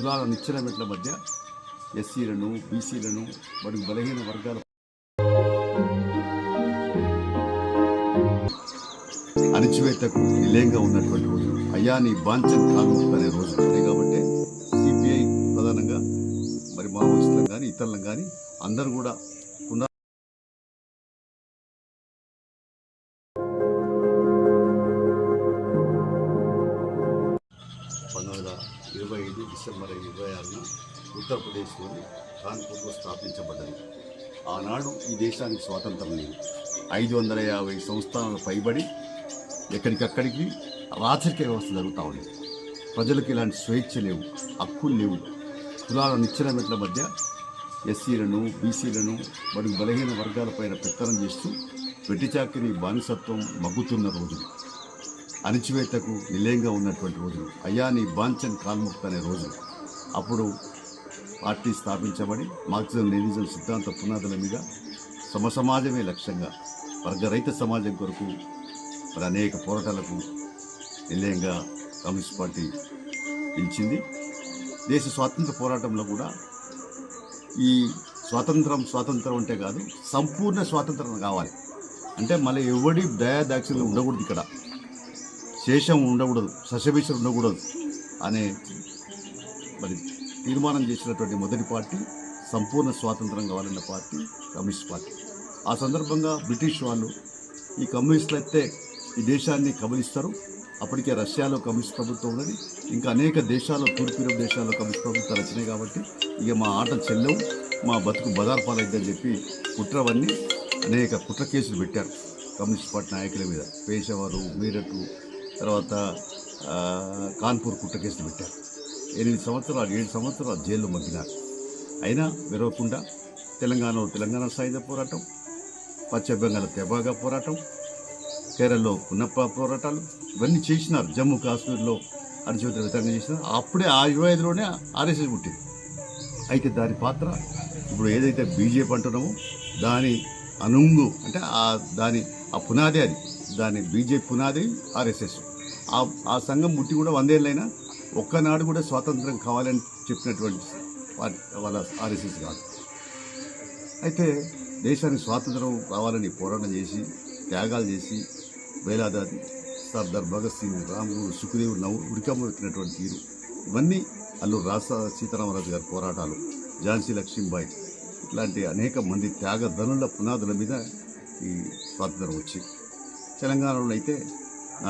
కులాల నిచ్చెన మెట్ల మధ్య ఎస్సీలను బీసీలను బడుగు బలహీన వర్గాల అణచివేతకు నిలయంగా ఉన్నటువంటి రోజు అయ్యా నీ బాంఛన్ కాల్ముక్త అనే రోజు కాబట్టి సిపిఐ ప్రధానంగా మరి మావోయిస్టులను కానీ ఇతరులను కానీ అందరూ కూడా 1925 డిసెంబర్ 26న ఉత్తరప్రదేశ్లోని కాన్పూర్లో స్థాపించబడ్డది. ఆనాడు ఈ దేశానికి స్వాతంత్రం లేదు. 550 సంస్థానాలు పైబడి ఎక్కడికక్కడికి రాచరిక వ్యవస్థ జరుగుతూ ఉంది. ప్రజలకు ఇలాంటి స్వేచ్ఛ లేవు, హక్కులు లేవు. కులాల నిచ్చెన మెట్ల మధ్య ఎస్సీలను బీసీలను బడుగు బలహీన వర్గాలపైన పెత్తనం చేస్తూ వెట్టిచాకిరి బానిసత్వం మగ్గుతున్న రోజులు, అణచివేతకు నిలయంగా ఉన్నటువంటి రోజులు, అయ్యా నీ బాంఛన్ కాల్ముక్త అనే రోజులు. అప్పుడు పార్టీ స్థాపించబడి మార్క్సిజం లెనినిజం సిద్ధాంత పునాదుల మీద సమసమాజమే లక్ష్యంగా వర్గరహిత సమాజం కొరకు మరి అనేక పోరాటాలకు నిలయంగా కమ్యూనిస్ట్ పార్టీ నిలిచింది. దేశ స్వాతంత్ర పోరాటంలో కూడా ఈ స్వాతంత్రం అంటే కాదు, సంపూర్ణ స్వాతంత్రం కావాలి అంటే మళ్ళీ ఎవడి దయాదాక్షిణ్యం ఉండకూడదు, ఇక్కడ శేషం ఉండకూడదు, సశబీషం ఉండకూడదు అనే మరి తీర్మానం చేసినటువంటి మొదటి పార్టీ సంపూర్ణ స్వాతంత్రం కావాలన్న పార్టీ కమ్యూనిస్ట్ పార్టీ. ఆ సందర్భంగా బ్రిటిష్ వాళ్ళు ఈ కమ్యూనిస్టులు అయితే ఈ దేశాన్ని కబలిస్తారు. అప్పటికే రష్యాలో కమ్యూనిస్ట్ ప్రభుత్వం ఉన్నది, ఇంకా అనేక దేశాల్లో తూర్పు యూరోప్ దేశాల్లో కమ్యూనిస్ట్ ప్రభుత్వాలు వచ్చినాయి. కాబట్టి ఇక మా ఆటలు చెల్లవు, మా బతుకు బదార్పాలైద్దని చెప్పి కుట్రవన్నీ అనేక కుట్ర కేసులు పెట్టారు కమ్యూనిస్ట్ పార్టీ నాయకుల మీద. పేషావరు, మీరట్, తర్వాత కాన్పూర్ కుట్ర కేసులు పెట్టారు. 7 సంవత్సరాలు జైల్లో మగ్గినారు. అయినా విరవకుండా తెలంగాణ సాయుధ పోరాటం, పశ్చిమ బెంగాల్ తెబాగా పోరాటం, కేరళలో పునః పోరాటాలు ఇవన్నీ చేసినారు. జమ్మూ కాశ్మీర్లో అణచివేత వ్యతిరేకంగా చేసినారు. అప్పుడే ఆ 25లోనే ఆర్ఎస్ఎస్ పుట్టింది. అయితే దాని పాత్ర ఇప్పుడు ఏదైతే బీజేపీ అంటున్నామో దాని అనుంగు అంటే ఆ పునాది అది, దాని బీజేపీ పునాది ఆర్ఎస్ఎస్. ఆ సంఘం పుట్టి కూడా 100 ఏళ్ళైనా ఒక్కనాడు కూడా స్వాతంత్రం కావాలని చెప్పినటువంటి వాళ్ళ ఆర్ఎస్ఎస్ కాదు. అయితే దేశానికి స్వాతంత్రం కావాలని పోరాటం చేసి త్యాగాలు చేసి వేలాదాది సర్దార్ భగత్ సింగ్, రాముడు, సుఖదేవుడు ఉడికమ్మెక్కినటువంటి తీరు, ఇవన్నీ అల్లూరు సీతారామరాజు గారి పోరాటాలు, ఝాన్సీ లక్ష్మీబాయి, ఇట్లాంటి అనేక మంది త్యాగధనుల పునాదుల మీద ఈ స్వాతంత్రం వచ్చి తెలంగాణలో అయితే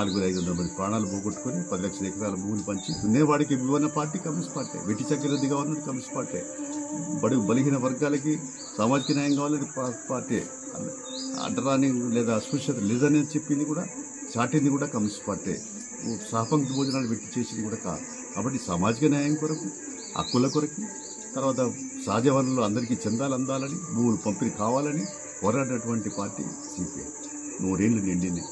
4500 మంది ప్రాణాలు పోగొట్టుకొని 10 లక్షల ఎకరాల భూమిని పంచి దున్నేవాడికి ఇవ్వన్న పార్టీ కమ్యూనిస్ట్ పార్టీ. వెట్టి చక్కెరది కావాలన్నది కమ్యూనిస్ట్ పార్టీ. బడుగు బలహీన వర్గాలకి సామాజిక న్యాయం కావాలనేది పార్టీ. అంటరాని లేదా అస్పృశ్యత లేదని చెప్పింది కూడా, చాటింది కూడా కమ్యూనిస్ట్ పార్టీ. సహపంక్తి భోజనాలు పెట్టి చేసింది కూడా కాదు. కాబట్టి సామాజిక న్యాయం కొరకు, హక్కుల కొరకు, తర్వాత సహజ వనరులు అందరికీ చెందాలు అందాలని, భూములు పంపిణీ కావాలని పోరాడినటువంటి పార్టీ సిపిఐ. 100 ఏళ్ళు నిండింది.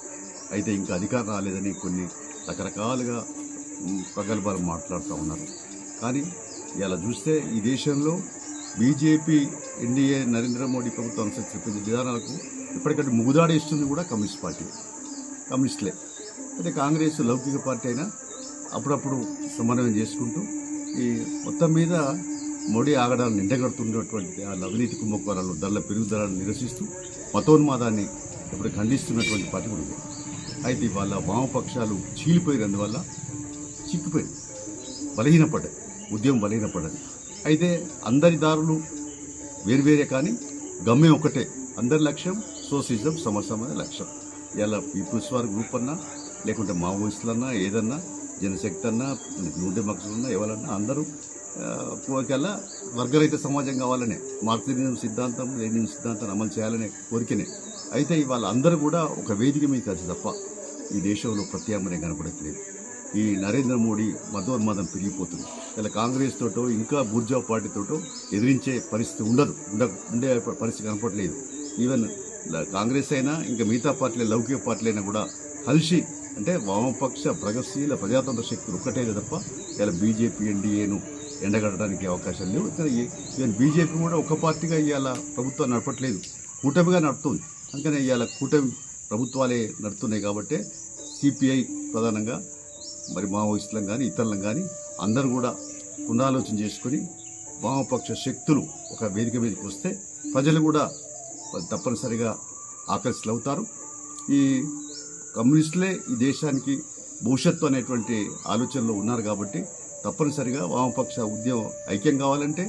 అయితే ఇంకా అధికారం రాలేదని కొన్ని రకరకాలుగా ప్రగల్భాలు మాట్లాడుతూ ఉన్నారు. కానీ ఇలా చూస్తే ఈ దేశంలో బీజేపీ, ఎన్డీఏ, నరేంద్ర మోడీ ప్రభుత్వం అనుసరించిన విధానాలకు ఇప్పటికంటే ముగుదాడి ఇస్తుంది కూడా కమ్యూనిస్ట్ పార్టీ, కమ్యూనిస్టులే. అయితే కాంగ్రెస్ లౌకిక పార్టీ అయినా అప్పుడప్పుడు సమన్వయం చేసుకుంటూ ఈ మొత్తం మీద మోడీ ఆగడాలను నిండగడుతున్నటువంటి అవినీతి కుంభకోణాలను, ధరల పెరుగుదలను నిరసిస్తూ మతోన్మాదాన్ని ఇప్పుడు ఖండిస్తున్నటువంటి పార్టీ కూడా ఉంది. అయితే వాళ్ళ వామపక్షాలు చీలిపోయినందువల్ల చిక్కిపోయింది, బలహీనపడ్డాయి, ఉద్యమం బలహీనపడ్డది. అయితే అందరి దారులు వేరువేరే కానీ గమ్యం ఒకటే, అందరి లక్ష్యం సోషలిజం, సమసమాజ లక్ష్యం. ఇలా పీపుల్స్ వార్ గ్రూప్ అన్నా, లేకుంటే మావోయిస్టులన్నా, ఏదన్నా జనశక్తి అన్నా, న్యూడెమోక్రసీ ఎవరన్నా అందరూ కోరికల్లా వర్గరహిత సమాజం కావాలనే, మార్క్సిజం సిద్ధాంతం, లెనిన్ సిద్ధాంతాన్ని అమలు చేయాలనే కోరికనే. అయితే ఇవాళ అందరూ కూడా ఒక వేదిక మీద కలిసి తప్ప ఈ దేశంలో ప్రత్యామ్నాయం కనపడట్లేదు. ఈ నరేంద్ర మోడీ మతోన్మాదం పెరిగిపోతుంది. ఇలా కాంగ్రెస్ తోటో ఇంకా బూర్జా పార్టీతోటో ఎదిరించే పరిస్థితి ఉండే పరిస్థితి కనపడలేదు. ఈవెన్ కాంగ్రెస్ అయినా ఇంకా మిగతా పార్టీలు, లౌకిక పార్టీలైనా కూడా కలిసి అంటే వామపక్ష ప్రగతిశీల ప్రజాతంత్ర శక్తులు ఒక్కటే తప్ప ఇలా బీజేపీ, ఎన్డీఏను ఎండగట్టడానికి అవకాశాలు లేవు. ఈవెన్ బీజేపీ కూడా ఒక పార్టీగా ఇవాళ ప్రభుత్వం నడపట్లేదు, కూటమిగా నడుపుతుంది. అందుకనే ఇవాళ కూటమి ప్రభుత్వాలే నడుస్తున్నాయి. కాబట్టి సిపిఐ ప్రధానంగా మరి మావోయిస్టులను కానీ ఇతరులను కానీ అందరూ కూడా పునరాలోచన చేసుకుని వామపక్ష శక్తులు ఒక వేదిక మీదకి వస్తే ప్రజలు కూడా తప్పనిసరిగా ఆకర్షితులవుతారు. ఈ కమ్యూనిస్టులే ఈ దేశానికి భవిష్యత్తు అనేటువంటి ఆలోచనలో ఉన్నారు కాబట్టి తప్పనిసరిగా వామపక్ష ఉద్యమం ఐక్యం కావాలంటే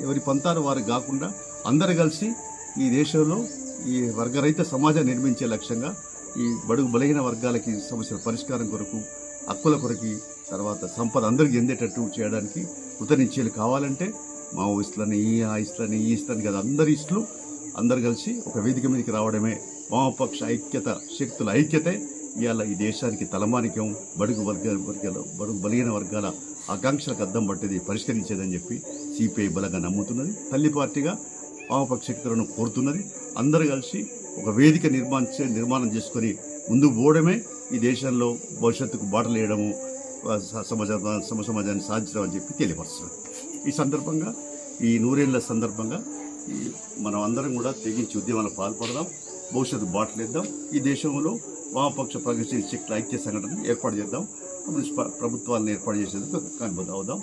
ఎవరి పంతాలు వారు కాకుండా అందరు కలిసి ఈ దేశంలో ఈ వర్గరహిత సమాజాన్ని నిర్మించే లక్ష్యంగా ఈ బడుగు బలహీన వర్గాలకి సమస్యల పరిష్కారం కొరకు, హక్కుల కొరకి, తర్వాత సంపద అందరికీ చెందేటట్టు చేయడానికి కృతనిశ్చయాలు కావాలంటే మావోయిస్టులని ఈ ఇస్టులని కదా అందరు కలిసి ఒక వేదిక మీదకి రావడమే వామపక్ష శక్తుల ఐక్యతే ఇవాళ ఈ దేశానికి తలమానికం, బడుగు బలహీన వర్గాల ఆకాంక్షలకు అద్దం పట్టేది పరిష్కరించేదని చెప్పి సిపిఐ బలంగా నమ్ముతున్నది. తల్లి పార్టీగా వామపక్ష శక్తులను కోరుతున్నది. అందరూ కలిసి ఒక వేదిక నిర్మాణం చేసుకొని ముందుకు పోవడమే ఈ దేశంలో భవిష్యత్తుకు బాటలు వేయడము, సమాజాన్ని సాధించడం అని చెప్పి తెలియపరుస్తున్నారు. ఈ సందర్భంగా ఈ 100 ఏళ్ల సందర్భంగా మనం అందరం కూడా తెగించి ఉద్యమాలు పాల్పడదాం, భవిష్యత్తు బాటలేద్దాం. ఈ దేశంలో వామపక్ష ప్రగతిశీల శక్తుల ఐక్య సంఘటనను ఏర్పాటు చేద్దాం. ప్రభుత్వాలను ఏర్పాటు చేసేందుకు కనుబద్ధ అవుదాం.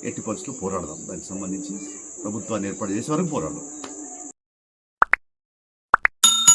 ఎట్టి పరిస్థితుల్లో పోరాడదాం. దానికి సంబంధించి ప్రభుత్వాన్ని ఏర్పాటు చేసే వరకు పోరాడదాం.